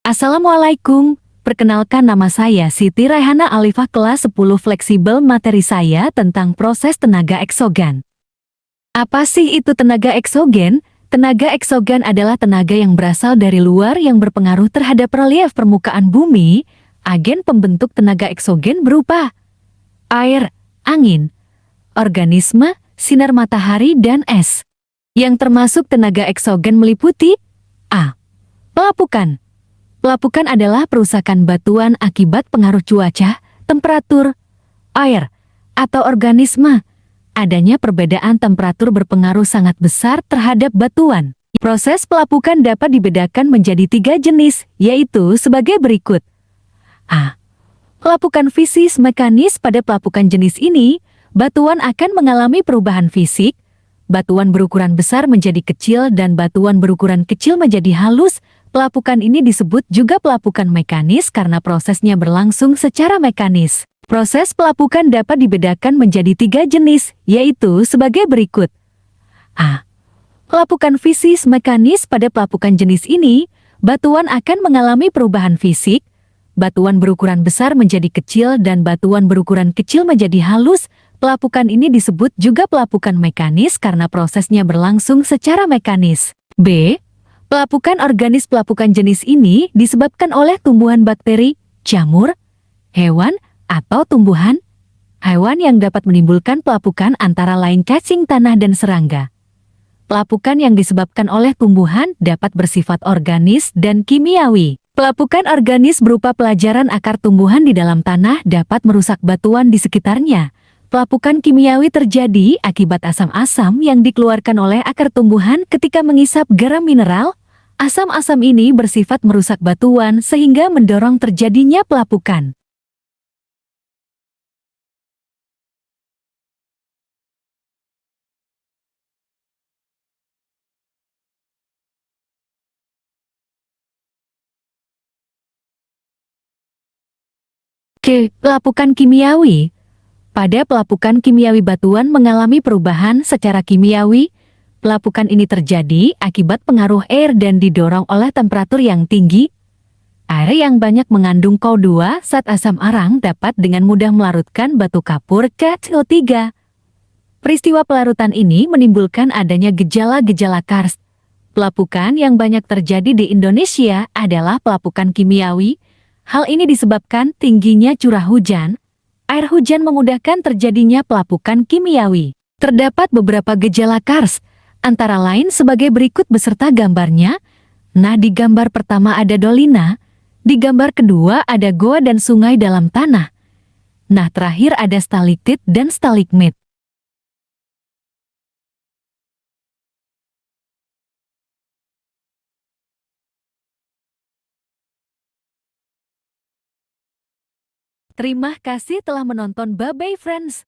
Assalamualaikum, perkenalkan nama saya Siti Raihana Alifah kelas 10 fleksibel materi saya tentang proses tenaga eksogen. Apa sih itu tenaga eksogen? Tenaga eksogen adalah tenaga yang berasal dari luar yang berpengaruh terhadap relief permukaan bumi. Agen pembentuk tenaga eksogen berupa air, angin, organisme, sinar matahari, dan es. Yang termasuk tenaga eksogen meliputi A. Pelapukan. Pelapukan adalah perusakan batuan akibat pengaruh cuaca, temperatur, air, atau organisme. Adanya perbedaan temperatur berpengaruh sangat besar terhadap batuan. Proses pelapukan dapat dibedakan menjadi 3 jenis, yaitu sebagai berikut. A. Pelapukan fisis mekanis. Pada pelapukan jenis ini, batuan akan mengalami perubahan fisik. Batuan berukuran besar menjadi kecil dan batuan berukuran kecil menjadi halus. Pelapukan ini disebut juga pelapukan mekanis karena prosesnya berlangsung secara mekanis. Proses pelapukan dapat dibedakan menjadi 3 jenis, yaitu sebagai berikut. A. Pelapukan fisis mekanis. Pada pelapukan jenis ini, batuan akan mengalami perubahan fisik. Batuan berukuran besar menjadi kecil dan batuan berukuran kecil menjadi halus. Pelapukan ini disebut juga pelapukan mekanis karena prosesnya berlangsung secara mekanis. B. Pelapukan organis. Pelapukan jenis ini disebabkan oleh tumbuhan bakteri, jamur, hewan, atau tumbuhan hewan yang dapat menimbulkan pelapukan antara lain cacing tanah dan serangga. Pelapukan yang disebabkan oleh tumbuhan dapat bersifat organis dan kimiawi. Pelapukan organis berupa pelajaran akar tumbuhan di dalam tanah dapat merusak batuan di sekitarnya. Pelapukan kimiawi terjadi akibat asam-asam yang dikeluarkan oleh akar tumbuhan ketika mengisap garam mineral. Asam-asam ini bersifat merusak batuan sehingga mendorong terjadinya pelapukan. Pelapukan kimiawi. Pada pelapukan kimiawi batuan mengalami perubahan secara kimiawi. Pelapukan ini terjadi akibat pengaruh air dan didorong oleh temperatur yang tinggi. Air yang banyak mengandung CO2 zat asam arang dapat dengan mudah melarutkan batu kapur ke CO3. Peristiwa pelarutan ini menimbulkan adanya gejala-gejala karst. Pelapukan yang banyak terjadi di Indonesia adalah pelapukan kimiawi. Hal ini disebabkan tingginya curah hujan. Air hujan memudahkan terjadinya pelapukan kimiawi. Terdapat beberapa gejala karst, antara lain sebagai berikut beserta gambarnya. Nah, di gambar pertama ada dolina, di gambar kedua ada goa dan sungai dalam tanah. Nah, terakhir ada stalaktit dan stalagmit. Terima kasih telah menonton. Bye-bye friends.